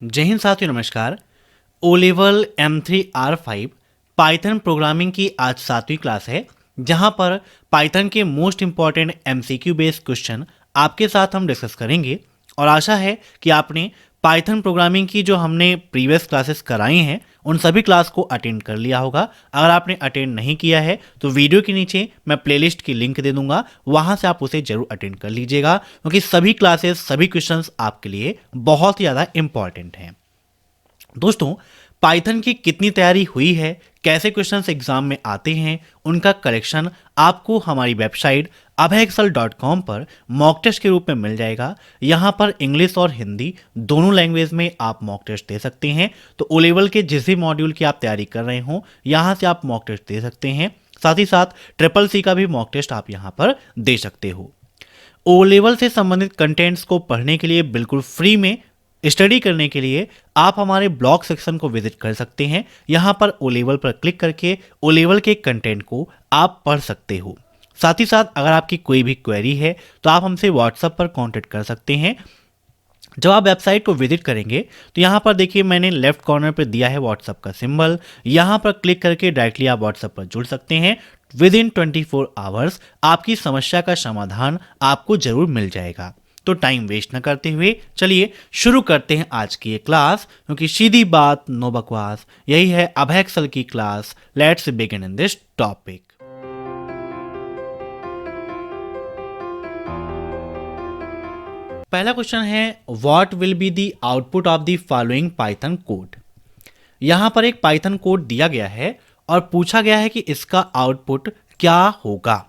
जय हिंद साथियों, नमस्कार। O level M3R5 Python programming की आज 7वीं क्लास है, जहां पर पाइथन के most important MCQ based question आपके साथ हम डिस्कस करेंगे। और आशा है कि आपने पाइथन प्रोग्रामिंग की जो हमने प्रीवियस क्लासेस कराई हैं उन सभी क्लास को अटेंड कर लिया होगा। अगर आपने अटेंड नहीं किया है तो वीडियो के नीचे मैं प्लेलिस्ट की लिंक दे दूंगा, वहां से आप उसे जरूर अटेंड कर लीजिएगा, क्योंकि सभी क्लासेस सभी क्वेश्चंस आपके लिए बहुत ही ज़्यादा इंपॉर्टेंट हैं। दोस्तों, पाइथन की कितनी तैयारी हुई है, कैसे क्वेश्चंस एग्जाम में आते हैं, उनका कलेक्शन आपको हमारी वेबसाइट abhaexcel.com पर मॉक टेस्ट के रूप में मिल जाएगा। यहाँ पर इंग्लिश और हिंदी दोनों लैंग्वेज में आप मॉक टेस्ट दे सकते हैं। तो ओ लेवल के जिस भी मॉड्यूल की आप तैयारी कर रहे हो, यहाँ से आप मॉक टेस्ट दे सकते हैं। साथ ही साथ CCC का भी मॉक टेस्ट आप यहाँ पर दे सकते हो। ओ लेवल से संबंधित कंटेंट्स को पढ़ने के लिए बिल्कुल फ्री में स्टडी करने के लिए आप हमारे ब्लॉग सेक्शन को विजिट कर सकते हैं। यहाँ पर ओ लेवल पर क्लिक करके ओ लेवल के कंटेंट को आप पढ़ सकते हो। साथ ही साथ अगर आपकी कोई भी क्वेरी है तो आप हमसे व्हाट्सएप पर कांटेक्ट कर सकते हैं। जब आप वेबसाइट को विजिट करेंगे तो यहाँ पर देखिए, मैंने लेफ्ट कॉर्नर पर दिया है व्हाट्सएप का सिंबल। यहाँ पर क्लिक करके डायरेक्टली आप व्हाट्सएप पर जुड़ सकते हैं। विद इन 24 आवर्स आपकी समस्या का समाधान आपको जरूर मिल जाएगा। तो टाइम वेस्ट न करते हुए चलिए शुरू करते हैं आज की ये क्लास, क्योंकि सीधी बात नो बकवास, यही है अभेक्सल की class. Let's begin in this topic. पहला क्वेश्चन है, what will be the output of the following Python code. यहां पर एक पाइथन कोड दिया गया है और पूछा गया है कि इसका आउटपुट क्या होगा।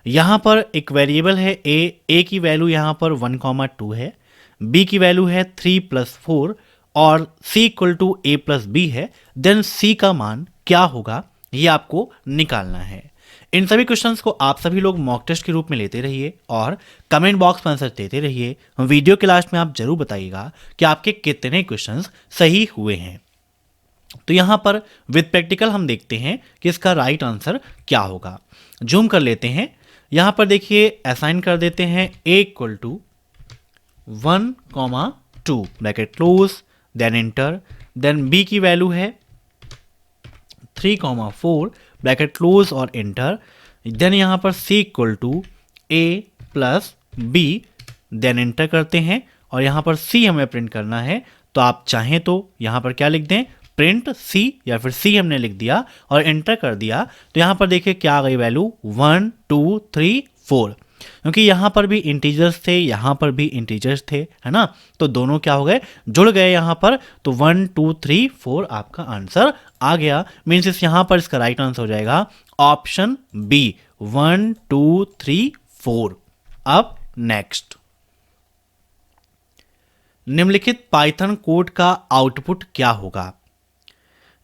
यहां पर एक वेरिएबल है ए की वैल्यू यहां पर 1,2 है, बी की वैल्यू है 3 + 4 और सी इक्वल टू A+B है। देन सी का मान क्या होगा ये आपको निकालना है। इन सभी क्वेश्चंस को आप सभी लोग मॉक टेस्ट के रूप में लेते रहिए और कमेंट बॉक्स में आंसर देते रहिए। वीडियो के लास्ट में आप जरूर बताइएगा कि आपके कितने क्वेश्चंस सही हुए हैं। तो यहां पर विद प्रैक्टिकल हम देखते हैं कि इसका राइट आंसर क्या होगा। जूम कर लेते हैं। यहां पर देखिए, असाइन कर देते हैं A equal to 1,2 bracket close, then enter. Then B की वैल्यू है 3,4 ब्रैकेट क्लोज और एंटर। देन यहां पर C equal to A+B, then enter करते हैं। और यहां पर C हमें प्रिंट करना है, तो आप चाहें तो यहां पर क्या लिख दें, प्रिंट C, या फिर C हमने लिख दिया और एंटर कर दिया। तो यहां पर देखिए क्या आ गई वैल्यू, 1 2 3 4, क्योंकि यहां पर भी इंटीजर्स थे, यहां पर भी इंटीजर्स थे, है ना। तो दोनों क्या हो गए, जुड़ गए यहां पर। तो 1 2 3 4 आपका आंसर आ गया। मीन्स इस यहां पर इसका राइट आंसर हो जाएगा ऑप्शन बी, 1 2 3 4। अब नेक्स्ट, निम्नलिखित पाइथन कोड का आउटपुट क्या होगा।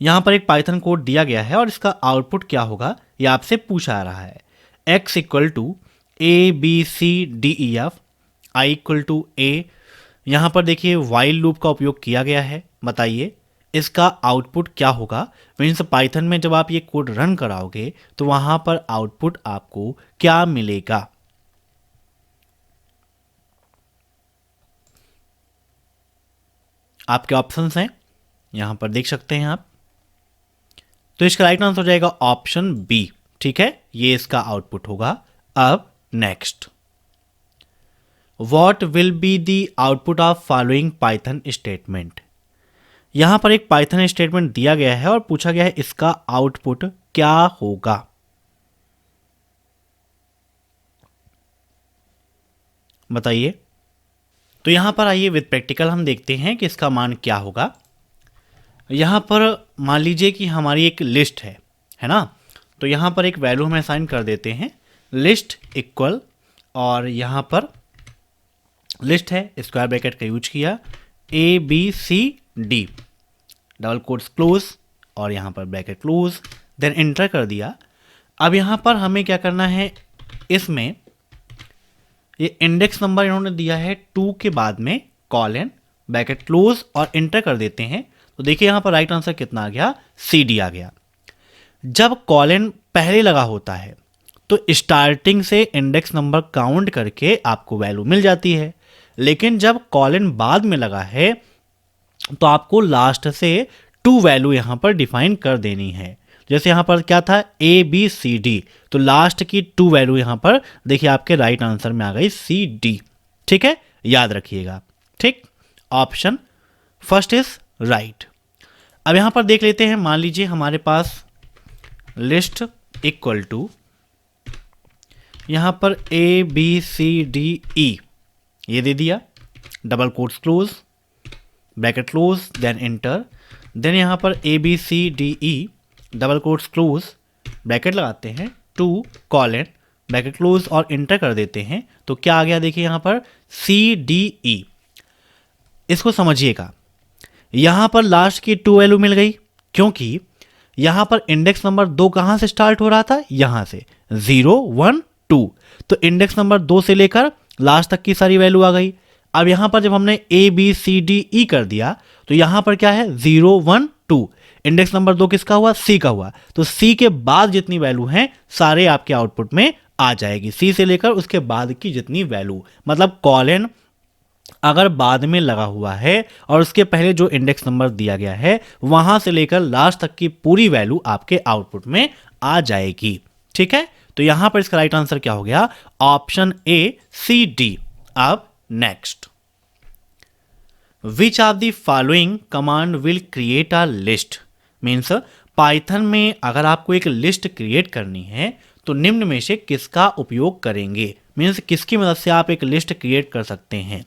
यहां पर एक पाइथन कोड दिया गया है और इसका आउटपुट क्या होगा ये आपसे पूछा आ रहा है। x equal to ABCDEF, i equal to A। यहां पर देखिए वाइल लूप का उपयोग किया गया है। बताइए इसका आउटपुट क्या होगा। मीन्स पाइथन में जब आप ये कोड रन कराओगे तो वहां पर आउटपुट आपको क्या मिलेगा। आपके ऑप्शंस हैं, यहां पर देख सकते हैं आप। तो इसका राइट आंसर हो जाएगा ऑप्शन बी। ठीक है, ये इसका आउटपुट होगा। अब next, what will be the output of following Python statement. यहां पर एक पाइथन स्टेटमेंट दिया गया है और पूछा गया है इसका आउटपुट क्या होगा। बताइए। तो यहां पर आइए विद प्रैक्टिकल हम देखते हैं कि इसका मान क्या होगा। यहां पर मान लीजिए कि हमारी एक लिस्ट है ना। तो यहां पर एक वैल्यू हम असाइन कर देते हैं, लिस्ट इक्वल, और यहां पर लिस्ट है, स्क्वायर ब्रैकेट का यूज किया, ABCD, डबल कोट्स क्लोज और यहां पर ब्रैकेट क्लोज, देन एंटर कर दिया। अब यहां पर हमें क्या करना है, इसमें ये इंडेक्स नंबर इन्होंने दिया है 2 के बाद में कॉलन, ब्रैकेट क्लोज और एंटर कर देते हैं। तो देखिए यहां पर राइट आंसर कितना आ गया, CD आ गया। जब कॉलन पहले लगा होता है तो स्टार्टिंग से इंडेक्स नंबर काउंट करके आपको वैल्यू मिल जाती है, लेकिन जब कॉलन बाद में लगा है तो आपको लास्ट से टू वैल्यू यहाँ पर डिफाइन कर देनी है। जैसे यहाँ पर क्या था ए बी सी डी, तो लास्ट की टू वैल्यू यहाँ पर देखिए आपके राइट आंसर में आ गई सी डी। ठीक है, याद रखिएगा। ठीक, ऑप्शन फर्स्ट इज राइट। अब यहाँ पर देख लेते हैं, मान लीजिए हमारे पास लिस्ट इक्वल टू यहाँ पर ए बी सी डी ई ये दे दिया, double quotes close, bracket close, then enter, then यहाँ पर A B C D E double quotes close, bracket लगाते हैं, टू कॉलन, ब्रैकेट क्लोज और इंटर कर देते हैं। तो क्या आ गया देखिए यहाँ पर सी डी ई। इसको समझिएगा, यहाँ पर लास्ट की टू वैल्यू मिल गई, क्योंकि यहाँ पर इंडेक्स नंबर 2 कहाँ से स्टार्ट हो रहा था, यहाँ से 0 1 2, तो इंडेक्स नंबर 2 से लेकर लास्ट तक की सारी वैल्यू आ गई। अब यहाँ पर जब हमने ए बी सी डी ई कर दिया तो यहाँ पर क्या है 0 1 2, इंडेक्स नंबर 2 किसका हुआ, सी का हुआ, तो सी के बाद जितनी वैल्यू हैं सारे आपके आउटपुट में आ जाएगी, सी से लेकर उसके बाद की जितनी वैल्यू, मतलब कॉलन अगर बाद में लगा हुआ है और उसके पहले जो इंडेक्स नंबर दिया गया है वहां से लेकर लास्ट तक की पूरी वैल्यू आपके आउटपुट में आ जाएगी। ठीक है, तो यहां पर इसका राइट आंसर क्या हो गया, ऑप्शन ए सी डी। अब next, which of the following command will create a list, means Python में अगर आपको एक लिस्ट क्रिएट करनी है तो निम्न में से किसका उपयोग करेंगे, मीन्स किसकी मदद से आप एक लिस्ट क्रिएट कर सकते हैं।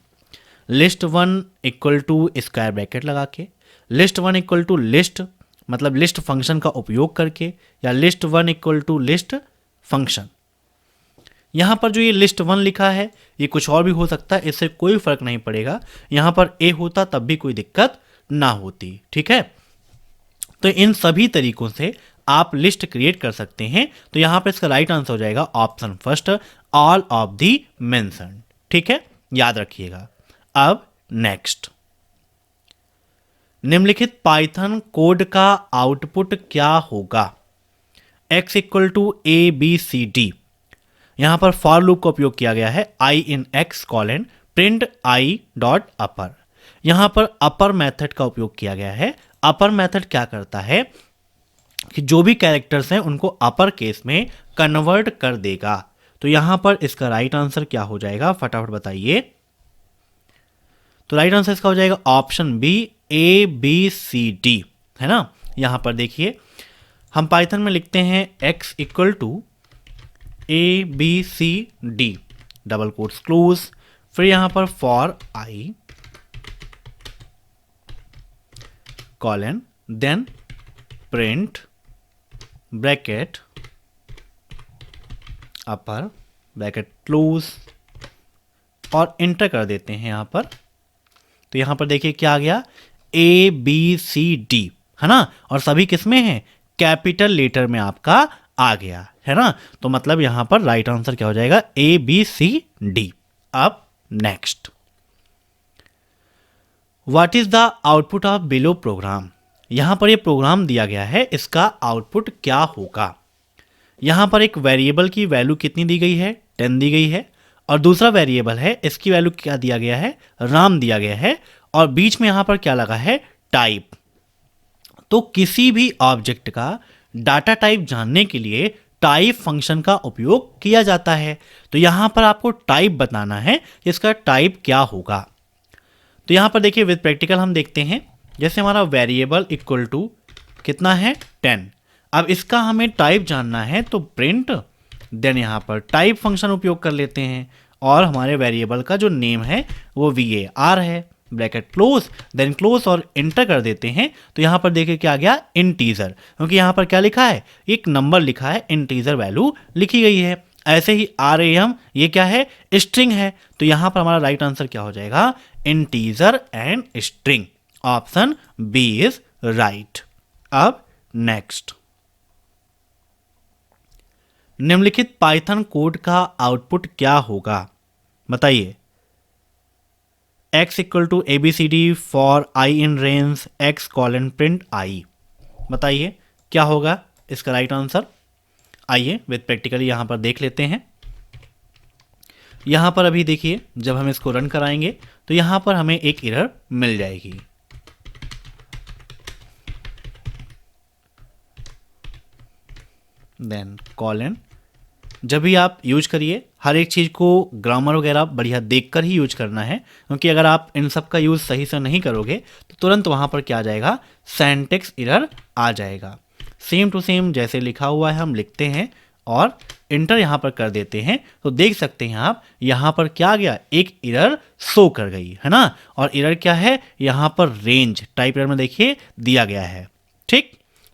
List 1 equal to square bracket लगा के, लिस्ट 1 इक्वल टू लिस्ट मतलब लिस्ट फंक्शन का उपयोग करके, या list 1 equal to list function. यहाँ पर जो ये लिस्ट 1 लिखा है ये कुछ और भी हो सकता है, इससे कोई फर्क नहीं पड़ेगा। यहाँ पर ए होता तब भी कोई दिक्कत ना होती। ठीक है, तो इन सभी तरीकों से आप लिस्ट क्रिएट कर सकते हैं। तो यहाँ पर इसका राइट आंसर हो जाएगा option first, all of the mention. ठीक है, याद रखिएगा। अब नेक्स्ट, निम्नलिखित पाइथन कोड का आउटपुट क्या होगा, x equal to A B C D. यहां पर फॉर लूप का उपयोग किया गया है, i in x colon print i dot upper. यहां पर अपर मेथड का उपयोग किया गया है। अपर मेथड क्या करता है कि जो भी कैरेक्टर्स हैं उनको अपर केस में कन्वर्ट कर देगा। तो यहां पर इसका राइट आंसर क्या हो जाएगा, फटाफट बताइए। तो राइट आंसर इसका हो जाएगा option B, A B C D, है ना। यहां पर देखिए हम पाइथन में लिखते हैं x equal to A B C D double quotes close, फिर यहां पर for i colon, then print bracket upper bracket close और इंटर कर देते हैं यहां पर। तो यहां पर देखिए क्या आ गया, ए बी सी डी, है ना, और सभी किसमें हैं, कैपिटल लेटर में आपका आ गया, है ना। तो मतलब यहां पर राइट आंसर क्या हो जाएगा, ए बी सी डी। अब next, what is the output of below program. यहां पर ये प्रोग्राम दिया गया है, इसका आउटपुट क्या होगा। यहां पर एक वेरिएबल की वैल्यू कितनी दी गई है, 10 दी गई है, और दूसरा वेरिएबल है इसकी वैल्यू क्या दिया गया है, राम दिया गया है, और बीच में यहां पर क्या लगा है, टाइप। तो किसी भी ऑब्जेक्ट का डाटा टाइप जानने के लिए टाइप फंक्शन का उपयोग किया जाता है। तो यहां पर आपको टाइप बताना है, इसका टाइप क्या होगा। तो यहां पर देखिए विद प्रैक्टिकल हम देखते हैं, जैसे हमारा वेरिएबल इक्वल टू कितना है, 10। अब इसका हमें टाइप जानना है तो प्रिंट, देन यहां पर टाइप फंक्शन उपयोग कर लेते हैं, और हमारे वेरिएबल का जो नेम है वो var है, ब्रैकेट क्लोज, देन क्लोज और इंटर कर देते हैं। तो यहां पर देखिए क्या आ गया, इंटीजर, क्योंकि यहां पर क्या लिखा है, एक नंबर लिखा है, इंटीजर वैल्यू लिखी गई है। ऐसे ही RAM ये क्या है, स्ट्रिंग है। तो यहां पर हमारा राइट आंसर क्या हो जाएगा, integer and string, option B is right. अब नेक्स्ट, निम्नलिखित पाइथन कोड का आउटपुट क्या होगा, बताइए। x equal to A B C D for i in range x colon print i, बताइए क्या होगा इसका राइट आंसर। आइए विद प्रैक्टिकली यहां पर देख लेते हैं। यहां पर अभी देखिए जब हम इसको रन कराएंगे तो यहां पर हमें एक एरर मिल जाएगी। Then colon. जब भी आप यूज करिए हर एक चीज़ को ग्रामर वगैरह बढ़िया देखकर ही यूज करना है, क्योंकि अगर आप इन सब का यूज़ सही से नहीं करोगे तो तुरंत वहाँ पर क्या आ जाएगा, सिंटैक्स एरर आ जाएगा। सेम टू सेम जैसे लिखा हुआ है हम लिखते हैं और इंटर यहाँ पर कर देते हैं, तो देख सकते हैं आप यहाँ पर क्या आ गया, एक एरर शो कर गई है ना। और एरर क्या है, यहाँ पर रेंज टाइप एरर में देखिए दिया गया है। ठीक,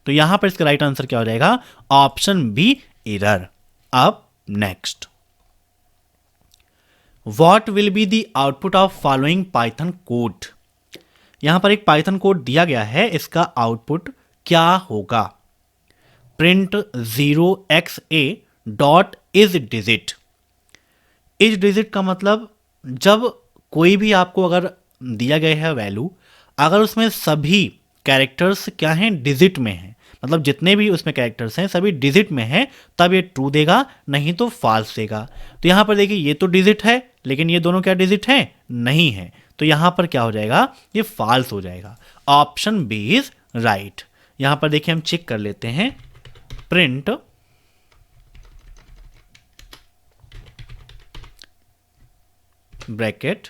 तो यहाँ पर इसका राइट आंसर क्या हो जाएगा, ऑप्शन बी एरर। अब next, what will be the output of following Python code. यहां पर एक पाइथन कोड दिया गया है, इसका आउटपुट क्या होगा, print 0xa dot is digit. Is digit का मतलब जब कोई भी आपको अगर दिया गया है वैल्यू, अगर उसमें सभी कैरेक्टर्स क्या हैं, डिजिट में हैं, मतलब जितने भी उसमें कैरेक्टर्स हैं सभी डिजिट में हैं, तब ये ट्रू देगा, नहीं तो फॉल्स देगा। तो यहाँ पर देखिए ये तो डिजिट है, लेकिन ये दोनों क्या डिजिट हैं, नहीं है, तो यहाँ पर क्या हो जाएगा, ये फॉल्स हो जाएगा। Option B is right. यहाँ पर देखिए हम चेक कर लेते हैं, print bracket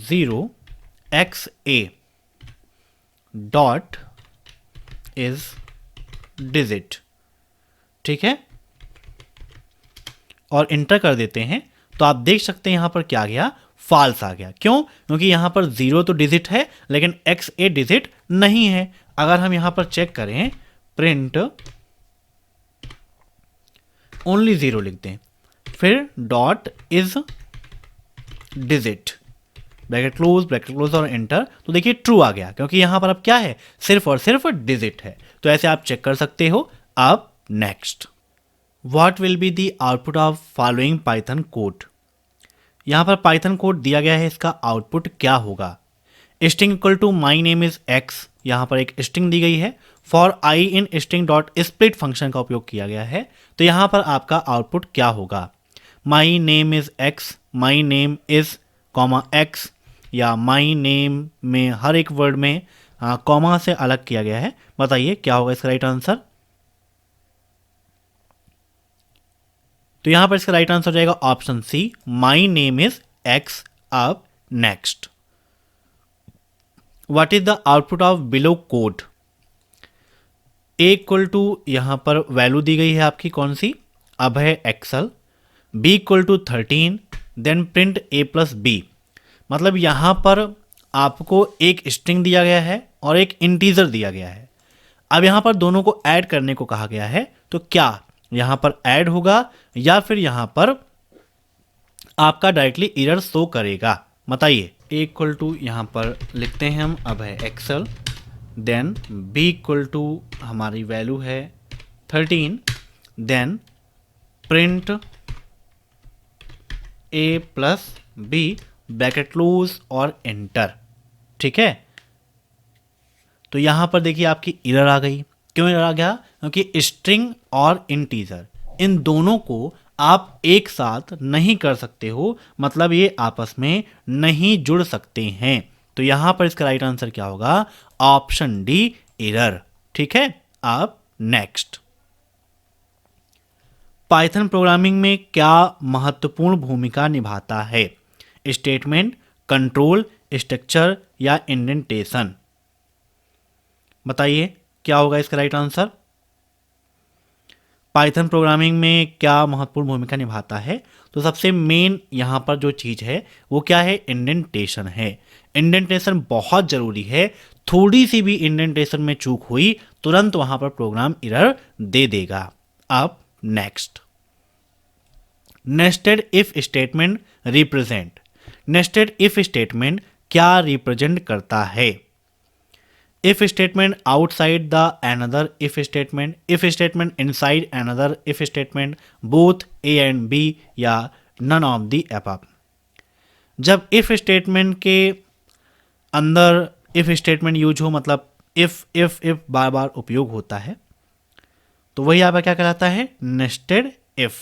0xa dot is digit. ठीक है, और इंटर कर देते हैं, तो आप देख सकते हैं यहां पर क्या आ गया, फॉल्स आ गया। क्यों, क्योंकि यहां पर 0 तो डिजिट है लेकिन xa डिजिट नहीं है। अगर हम यहां पर चेक करें, प्रिंट ओनली 0 लिख दें, फिर dot is digit, bracket close और एंटर, तो देखिए ट्रू आ गया, क्योंकि यहां पर अब क्या है, सिर्फ और सिर्फ डिजिट है। तो ऐसे आप चेक कर सकते हो। अब next, what will be the output of following Python code. यहां पर पाइथन कोड दिया गया है, इसका आउटपुट क्या होगा, string equal to my name is X, यहां पर एक स्ट्रिंग दी गई है, for i in string dot split function का उपयोग किया गया है। तो यहां पर आपका आउटपुट क्या होगा, माई name is x, my name is comma x, या माई नेम में हर एक वर्ड में कॉमा से अलग किया गया है। बताइए क्या होगा इसका राइट आंसर। तो यहां पर इसका राइट आंसर हो जाएगा option C, my name is x. अब next, what is the output of below code. A equal to यहां पर वैल्यू दी गई है आपकी कौन सी, अब है एक्सल, B equal to 13, then print A plus B. मतलब यहां पर आपको एक स्ट्रिंग दिया गया है और एक इंटीजर दिया गया है। अब यहां पर दोनों को ऐड करने को कहा गया है, तो क्या यहां पर ऐड होगा या फिर यहां पर आपका डायरेक्टली एरर शो करेगा, बताइए। ए इक्वल टू यहां पर लिखते हैं हम, अब है एक्सल, देन बी इक्वल टू हमारी वैल्यू है 13, then print A plus B, bracket close और एंटर। ठीक है, तो यहां पर देखिए आपकी एरर आ गई। क्यों एरर आ गया, क्योंकि स्ट्रिंग और इंटीजर इन दोनों को आप एक साथ नहीं कर सकते हो, मतलब ये आपस में नहीं जुड़ सकते हैं। तो यहां पर इसका राइट आंसर क्या होगा, ऑप्शन डी एरर। ठीक है, अब नेक्स्ट, पाइथन प्रोग्रामिंग में क्या महत्वपूर्ण भूमिका निभाता है, स्टेटमेंट, कंट्रोल, स्ट्रक्चर या इंडेंटेशन। बताइए क्या होगा इसका राइट आंसर। पाइथन प्रोग्रामिंग में क्या महत्वपूर्ण भूमिका निभाता है, तो सबसे मेन यहाँ पर जो चीज़ है वो क्या है, इंडेंटेशन है। इंडेंटेशन बहुत ज़रूरी है, थोड़ी सी भी इंडेंटेशन में चूक हुई तुरंत वहाँ पर प्रोग्राम एरर दे देगा। अब next, nested if statement represent. Nested if statement क्या रिप्रेजेंट करता है, if statement outside the another if statement, if statement inside another if statement, both A and B या none of the above। जब if statement के अंदर if statement use हो, मतलब if बार बार उपयोग होता है, तो वही आपका क्या कहलाता है, नेस्टेड if।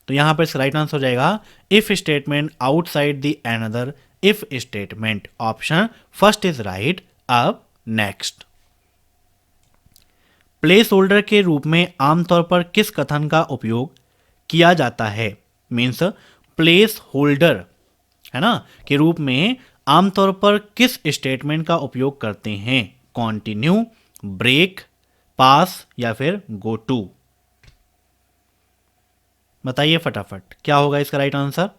तो यहां पर इसका राइट आंसर हो जाएगा if statement outside the another if statement, option first is right. अब नेक्स्ट, प्लेस होल्डर के रूप में आमतौर पर किस कथन का उपयोग किया जाता है? मीन्स प्लेस होल्डर है ना के रूप में आमतौर पर किस स्टेटमेंट का उपयोग करते हैं? कॉन्टिन्यू, ब्रेक, पास या फिर गो टू? बताइए फटाफट, क्या होगा इसका राइट आंसर?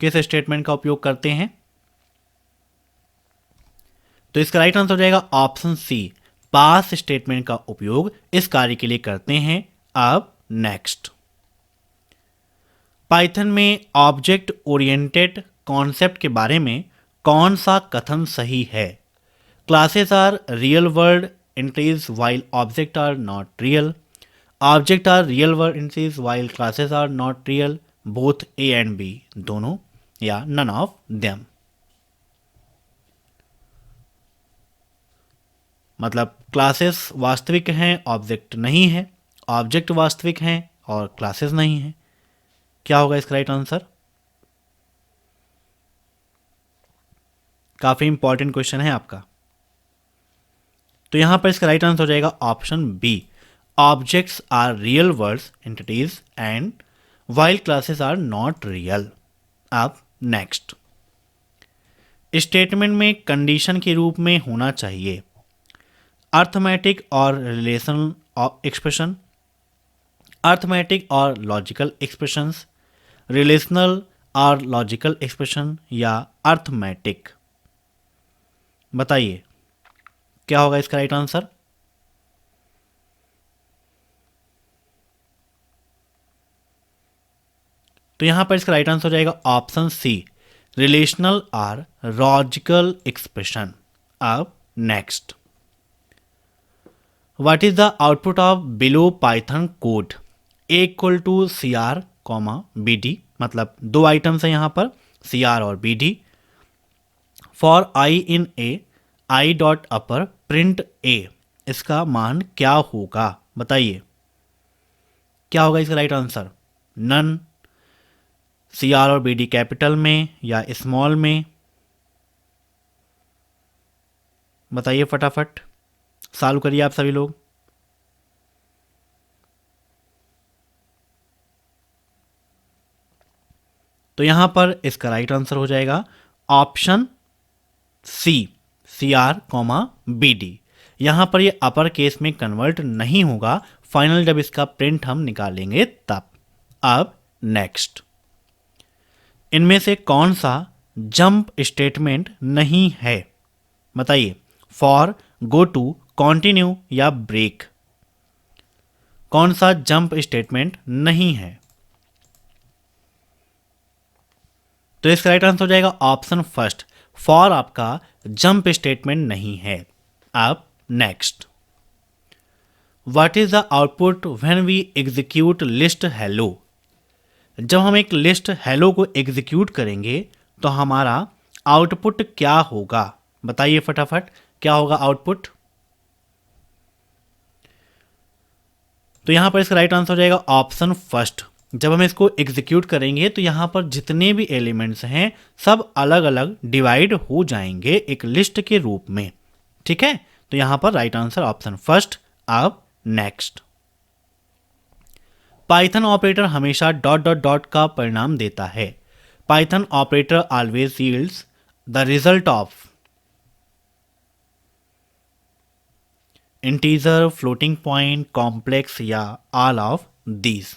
किस स्टेटमेंट का उपयोग करते हैं? तो इसका राइट आंसर हो जाएगा ऑप्शन सी, पास स्टेटमेंट का उपयोग इस कार्य के लिए करते हैं। अब नेक्स्ट, पाइथन में ऑब्जेक्ट ओरिएंटेड कॉन्सेप्ट के बारे में कौन सा कथन सही है? Classes are real world entities while object are not real, object are real world entities while classes are not real, both A and B, दोनों, या नन ऑफ देम। मतलब क्लासेस वास्तविक हैं, ऑब्जेक्ट नहीं है, ऑब्जेक्ट वास्तविक हैं और क्लासेस नहीं हैं। क्या होगा इसका राइट आंसर? काफी इंपॉर्टेंट क्वेश्चन है आपका। तो यहां पर इसका राइट आंसर हो जाएगा option B, objects are real world entities and while classes are not real. अब नेक्स्ट, स्टेटमेंट में कंडीशन के रूप में होना चाहिए अर्थमेटिक और रिलेशन एक्सप्रेशन, अर्थमेटिक और लॉजिकल एक्सप्रेशंस, रिलेशनल और लॉजिकल एक्सप्रेशन या अर्थमेटिक? बताइए क्या होगा इसका राइट आंसर? तो यहां पर इसका राइट आंसर हो जाएगा ऑप्शन सी, रिलेशनल और लॉजिकल एक्सप्रेशन। अब next, what is the output of below Python code? A equal to C R comma B D, मतलब दो आइटम्स हैं यहां पर, सी आर और B D. For i in A, i dot upper print A, इसका मान क्या होगा? बताइए क्या होगा इसका right answer? None, C R और बी डी कैपिटल में या स्मॉल में? बताइए फटाफट, सॉल्व करिए आप सभी लोग। तो यहां पर इसका राइट आंसर हो जाएगा option C, C R comma B D. यहां पर ये अपर केस में कन्वर्ट नहीं होगा, फाइनल जब इसका प्रिंट हम निकालेंगे तब। अब नेक्स्ट, इनमें से कौन सा जंप स्टेटमेंट नहीं है? बताइए, फॉर, गो टू, कॉन्टिन्यू या ब्रेक? कौन सा जंप स्टेटमेंट नहीं है? तो इसका राइट आंसर हो जाएगा ऑप्शन फर्स्ट, फॉर आपका जंप स्टेटमेंट नहीं है। अब next, what is the output when we execute list hello? जब हम एक लिस्ट हेलो को एग्जीक्यूट करेंगे तो हमारा आउटपुट क्या होगा? बताइए फटाफट, क्या होगा आउटपुट? तो यहां पर इसका राइट आंसर हो जाएगा ऑप्शन फर्स्ट, जब हम इसको एग्जीक्यूट करेंगे तो यहां पर जितने भी एलिमेंट्स हैं सब अलग अलग डिवाइड हो जाएंगे एक लिस्ट के रूप में। ठीक है, तो यहां पर राइट आंसर ऑप्शन फर्स्ट। अब नेक्स्ट, पाइथन ऑपरेटर हमेशा डॉट डॉट डॉट का परिणाम देता है। Python operator always yields the result of integer, floating point, complex या ऑल ऑफ दीज?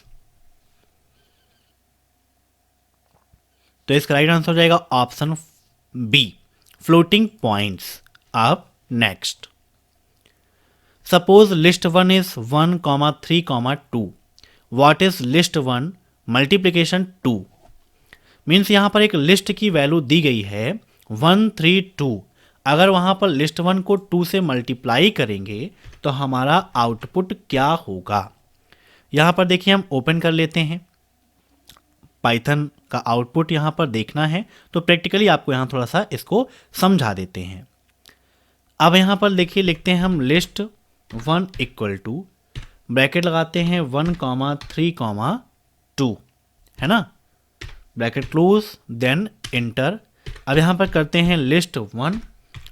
तो इसका राइट आंसर हो जाएगा ऑप्शन बी, फ्लोटिंग पॉइंट्स। अब next, suppose list 1 is 1,3,2, what is list 1 multiplication 2? Means यहां पर एक लिस्ट की वैल्यू दी गई है 132, अगर वहां पर लिस्ट 1 को 2 से मल्टीप्लाई करेंगे तो हमारा आउटपुट क्या होगा? यहां पर देखिए, हम ओपन कर लेते हैं, पाइथन का आउटपुट यहां पर देखना है तो प्रैक्टिकली आपको यहां थोड़ा सा इसको समझा देते हैं। अब यहां पर देखिए, लिखते हैं हम लिस्ट 1 इक्वल टू, ब्रैकेट लगाते हैं 1,3,2, है ना, ब्रैकेट क्लोज, देन इंटर। अब यहां पर करते हैं लिस्ट 1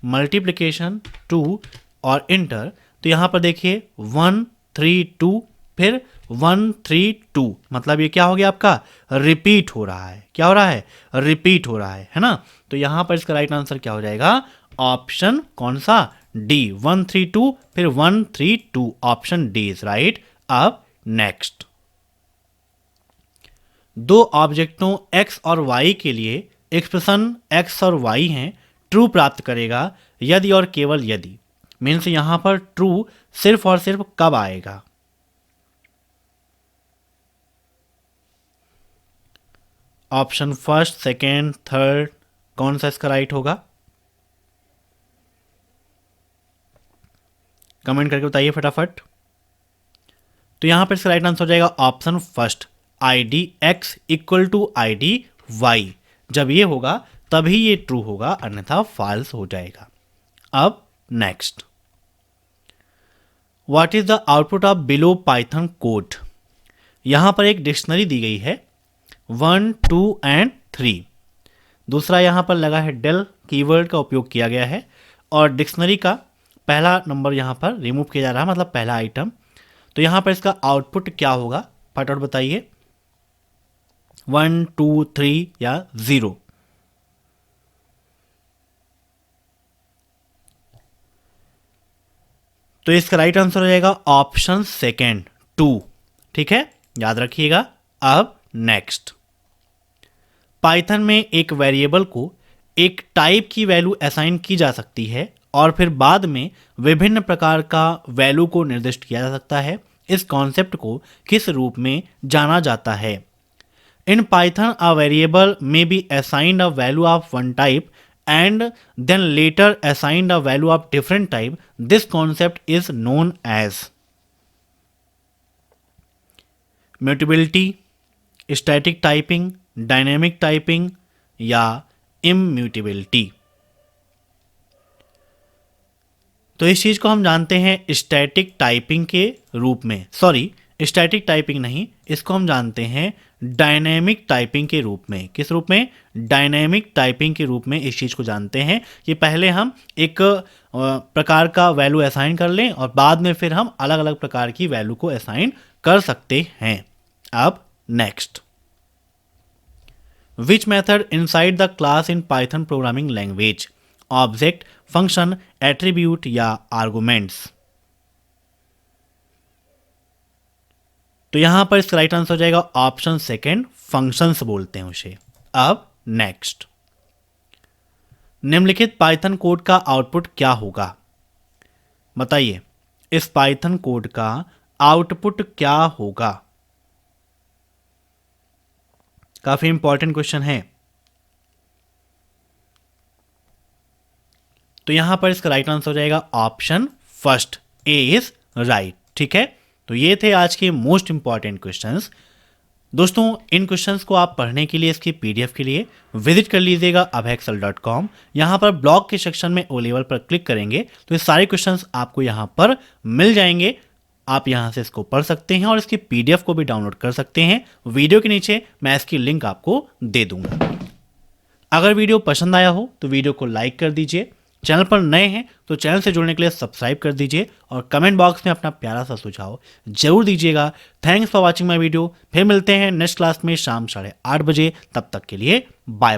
मल्टीप्लिकेशन 2 और इंटर। तो यहाँ पर देखिए 1 3 2 फिर 1 3 2, मतलब ये क्या हो गया आपका, रिपीट हो रहा है। क्या हो रहा है, रिपीट हो रहा है ना। तो यहाँ पर इसका राइट आंसर क्या हो जाएगा, ऑप्शन कौन सा, डी, 1 3 2 फिर 1 3 2, ऑप्शन डी इज राइट। अब नेक्स्ट, दो ऑब्जेक्टों x और y के लिए एक्सप्रेशन x और y हैं, ट्रू प्राप्त करेगा यदि और केवल यदि। मीन्स यहां पर ट्रू सिर्फ और सिर्फ कब आएगा, ऑप्शन फर्स्ट, सेकेंड, थर्ड, कौन सा इसका राइट होगा, कमेंट करके बताइए फटाफट। तो यहां पर इसका राइट आंसर हो जाएगा option first, I D x equal to I D y. जब ये होगा तभी ये ट्रू होगा, अन्यथा फॉल्स हो जाएगा। अब next, what is the output of below Python code. यहां पर एक डिक्शनरी दी गई है 1 2 एंड 3। दूसरा यहां पर लगा है डेल, कीवर्ड का उपयोग किया गया है और डिक्शनरी का पहला नंबर यहां पर रिमूव किया जा रहा है, मतलब पहला आइटम। तो यहां पर इसका आउटपुट क्या होगा, फटाफट बताइए, 1 2 3 या 0। तो इसका राइट आंसर हो जाएगा ऑप्शन सेकेंड, 2। ठीक है, याद रखिएगा। अब नेक्स्ट, पाइथन में एक वेरिएबल को एक टाइप की वैल्यू असाइन की जा सकती है और फिर बाद में विभिन्न प्रकार का वैल्यू को निर्दिष्ट किया जा सकता है। इस कॉन्सेप्ट को किस रूप में जाना जाता है। इन पाइथन अ वेरिएबल में be assigned a value of one type and then later assigned a value of different type. This concept is known as mutability, static typing, dynamic typing या immutability। तो इस चीज को हम जानते हैं static typing के रूप में, सॉरी स्टैटिक टाइपिंग नहीं, इसको हम जानते हैं डायनेमिक टाइपिंग के रूप में। किस रूप में, डायनेमिक टाइपिंग के रूप में इस चीज़ को जानते हैं कि पहले हम एक प्रकार का वैल्यू असाइन कर लें और बाद में फिर हम अलग अलग प्रकार की वैल्यू को असाइन कर सकते हैं। अब next, which method inside the class in Python programming language, object, function, attribute या आर्गुमेंट्स। तो यहां पर इसका राइट आंसर हो जाएगा ऑप्शन सेकेंड, फंक्शंस बोलते हैं उसे। अब नेक्स्ट, निम्नलिखित पाइथन कोड का आउटपुट क्या होगा, बताइए इस पाइथन कोड का आउटपुट क्या होगा। काफी इंपॉर्टेंट क्वेश्चन है। तो यहां पर इसका राइट आंसर हो जाएगा option first, A is right. ठीक है, तो ये थे आज के मोस्ट इंपॉर्टेंट क्वेश्चंस। दोस्तों इन क्वेश्चंस को आप पढ़ने के लिए इसकी पीडीएफ के लिए विजिट कर लीजिएगा abhaxel.com। यहाँ पर ब्लॉग के सेक्शन में ओ लेवल पर क्लिक करेंगे तो ये सारे क्वेश्चंस आपको यहाँ पर मिल जाएंगे। आप यहाँ से इसको पढ़ सकते हैं और इसकी पीडीएफ को भी डाउनलोड कर सकते हैं। वीडियो के नीचे मैं इसकी लिंक आपको दे दूंगा। अगर वीडियो पसंद आया हो तो वीडियो को लाइक कर दीजिए, चैनल पर नए हैं तो चैनल से जुड़ने के लिए सब्सक्राइब कर दीजिए और कमेंट बॉक्स में अपना प्यारा सा सुझाव जरूर दीजिएगा। Thanks for watching my video. फिर मिलते हैं नेक्स्ट क्लास में शाम 8:30 बजे। तब तक के लिए बाय।